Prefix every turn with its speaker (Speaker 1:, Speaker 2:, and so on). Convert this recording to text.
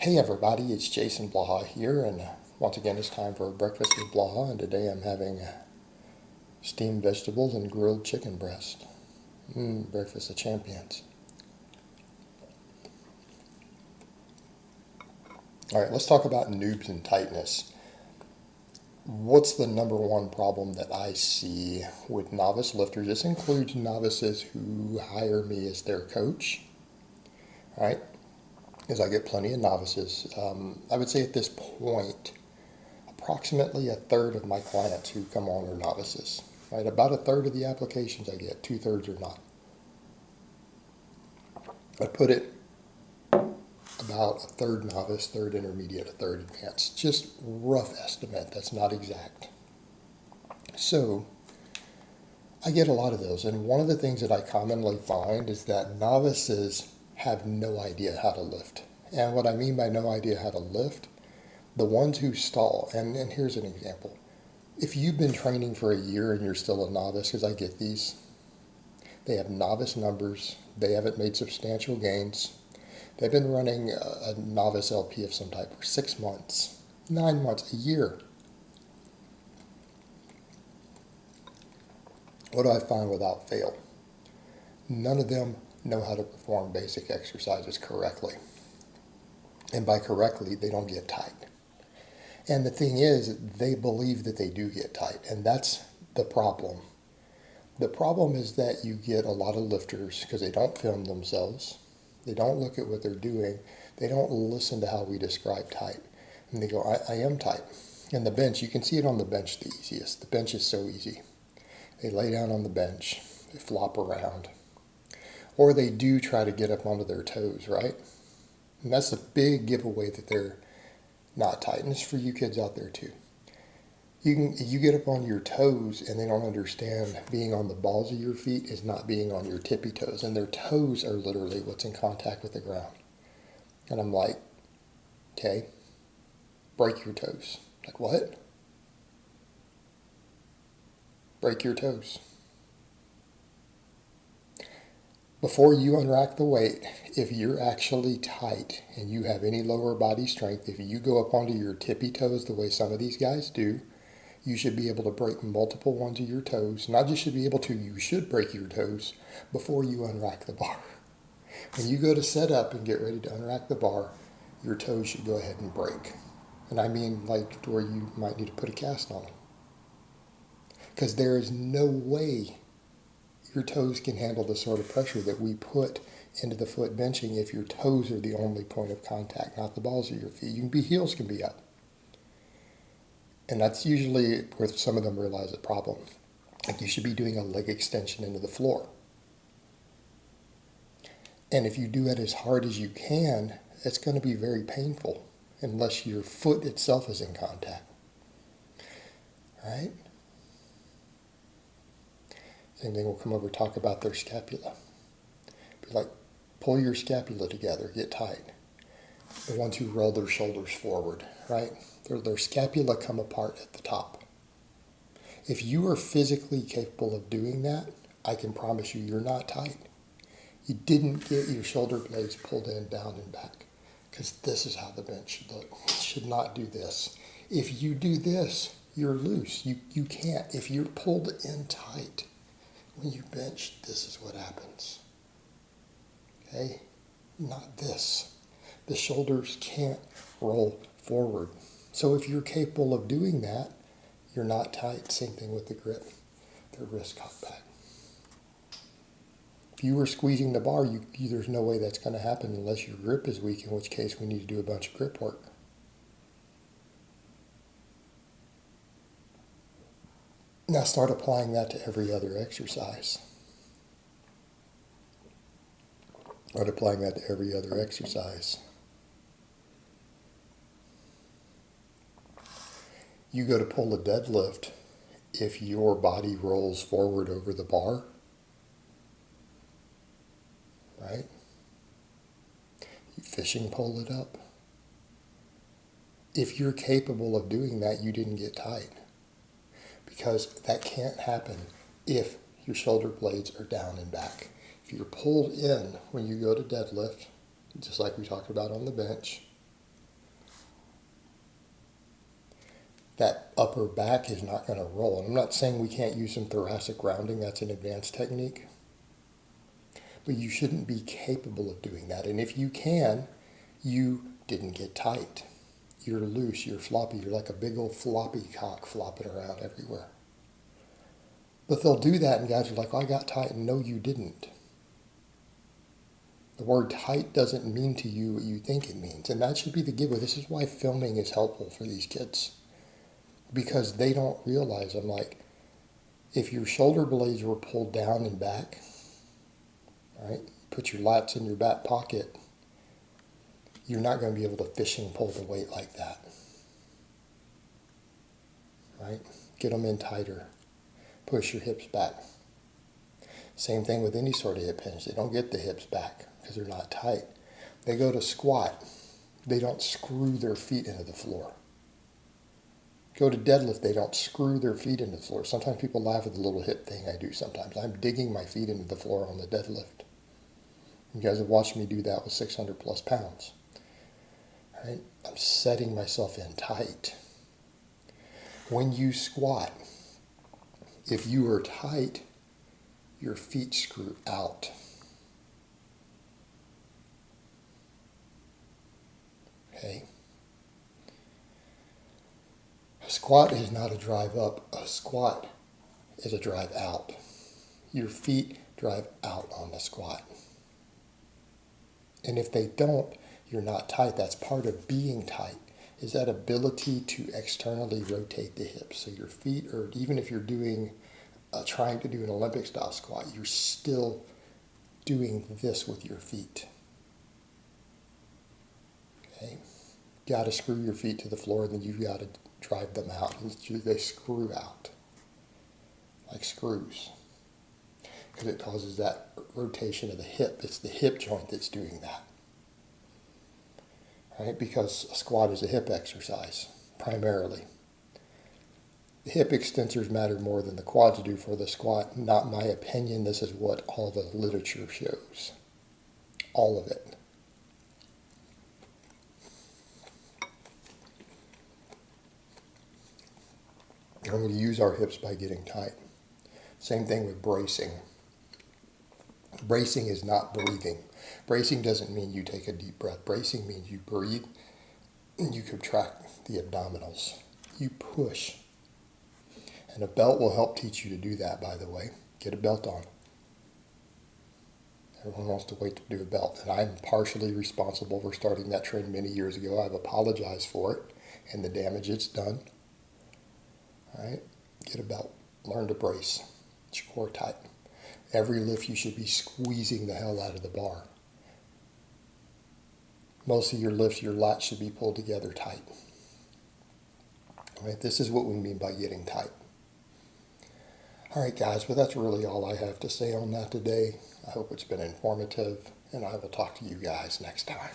Speaker 1: Hey everybody, it's Jason Blaha here, and once again it's time for breakfast with Blaha, and today I'm having steamed vegetables and grilled chicken breast. Breakfast of champions. Alright, let's talk about noobs and tightness. What's the number one problem that I see with novice lifters? This includes novices who hire me as their coach, alright? Because I get plenty of novices. I would say at this point, approximately a third of my clients who come on are novices. Right, about a third of the applications I get, 2/3 are not. I put it about a third novice, third intermediate, a third advanced. Just rough estimate, that's not exact. So I get a lot of those, and one of the things that I commonly find is that novices have no idea how to lift. And what I mean by no idea how to lift, the ones who stall, and here's an example. If you've been training for a year and you're still a novice, because I get these, they have novice numbers, they haven't made substantial gains, they've been running a novice LP of some type for 6 months, 9 months, a year. What do I find without fail? None of them know how to perform basic exercises correctly. And by correctly, they don't get tight. And the thing is, they believe that they do get tight, and that's the problem. The problem is that you get a lot of lifters because they don't film themselves, they don't look at what they're doing, they don't listen to how we describe tight, and they go, I am tight. And the bench, you can see it on the bench the easiest. The bench is so easy. They lay down on the bench, they flop around, or they do try to get up onto their toes, right? And that's a big giveaway that they're not tight. And it's for you kids out there too. You get up on your toes and they don't understand being on the balls of your feet is not being on your tippy toes. And their toes are literally what's in contact with the ground. And I'm like, okay, break your toes. Like, what? Break your toes. Before you unrack the weight, if you're actually tight and you have any lower body strength, if you go up onto your tippy toes the way some of these guys do, you should be able to break multiple ones of your toes. Not just should be able to, you should break your toes before you unrack the bar. When you go to set up and get ready to unrack the bar, your toes should go ahead and break. And I mean like to where you might need to put a cast on them. Because there is no way your toes can handle the sort of pressure that we put into the foot benching if your toes are the only point of contact, not the balls of your feet. Heels can be up. And that's usually where some of them realize the problem. Like you should be doing a leg extension into the floor. And if you do it as hard as you can, it's going to be very painful unless your foot itself is in contact. Right? Same thing, we'll come over and talk about their scapula. Be like, pull your scapula together, get tight. The ones who roll their shoulders forward, right? Their scapula come apart at the top. If you are physically capable of doing that, I can promise you you're not tight. You didn't get your shoulder blades pulled in, down, and back. Because this is how the bench should look. It should not do this. If you do this, you're loose. You can't. If you're pulled in tight, when you bench, this is what happens. Okay? Not this. The shoulders can't roll forward. So if you're capable of doing that, you're not tight. Same thing with the grip. The wrist cocked back. If you were squeezing the bar, there's no way that's going to happen unless your grip is weak, in which case we need to do a bunch of grip work. Now start applying that to every other exercise. Start applying that to every other exercise. You go to pull a deadlift, if your body rolls forward over the bar, right? You fishing pole it up. If you're capable of doing that, you didn't get tight. Because that can't happen if your shoulder blades are down and back. If you're pulled in when you go to deadlift, just like we talked about on the bench, that upper back is not going to roll. And I'm not saying we can't use some thoracic rounding. That's an advanced technique. But you shouldn't be capable of doing that. And if you can, you didn't get tight. You're loose, you're floppy, you're like a big old floppy cock flopping around everywhere. But they'll do that and guys are like, oh, I got tight. And no, you didn't. The word tight doesn't mean to you what you think it means. And that should be the giveaway. This is why filming is helpful for these kids. Because they don't realize, I'm like, if your shoulder blades were pulled down and back, right, put your lats in your back pocket, you're not going to be able to fishing pull the weight like that. Right? Get them in tighter. Push your hips back. Same thing with any sort of hip hinge. They don't get the hips back because they're not tight. They go to squat. They don't screw their feet into the floor. Go to deadlift. They don't screw their feet into the floor. Sometimes people laugh at the little hip thing I do sometimes. I'm digging my feet into the floor on the deadlift. You guys have watched me do that with 600 plus pounds. Right? I'm setting myself in tight. When you squat, if you are tight, your feet screw out. Okay? A squat is not a drive up. A squat is a drive out. Your feet drive out on the squat. And if they don't, you're not tight. That's part of being tight, is that ability to externally rotate the hips. So your feet, or even if you're doing, trying to do an Olympic style squat, you're still doing this with your feet. Okay? Got to screw your feet to the floor, and then you've got to drive them out. They screw out like screws because it causes that rotation of the hip. It's the hip joint that's doing that. Right? Because a squat is a hip exercise, primarily. The hip extensors matter more than the quads do for the squat. Not my opinion. This is what all the literature shows. All of it. I'm going to use our hips by getting tight. Same thing with bracing. Bracing is not breathing. Bracing doesn't mean you take a deep breath. Bracing means you breathe and you contract the abdominals. You push. And a belt will help teach you to do that, by the way. Get a belt on. Everyone wants to wait to do a belt. And I'm partially responsible for starting that trend many years ago. I've apologized for it and the damage it's done. All right? Get a belt. Learn to brace. Get your core tight. Every lift you should be squeezing the hell out of the bar. Most of your lifts, your lats should be pulled together tight. All right? This is what we mean by getting tight. All right, guys, but that's really all I have to say on that today. I hope it's been informative, and I will talk to you guys next time.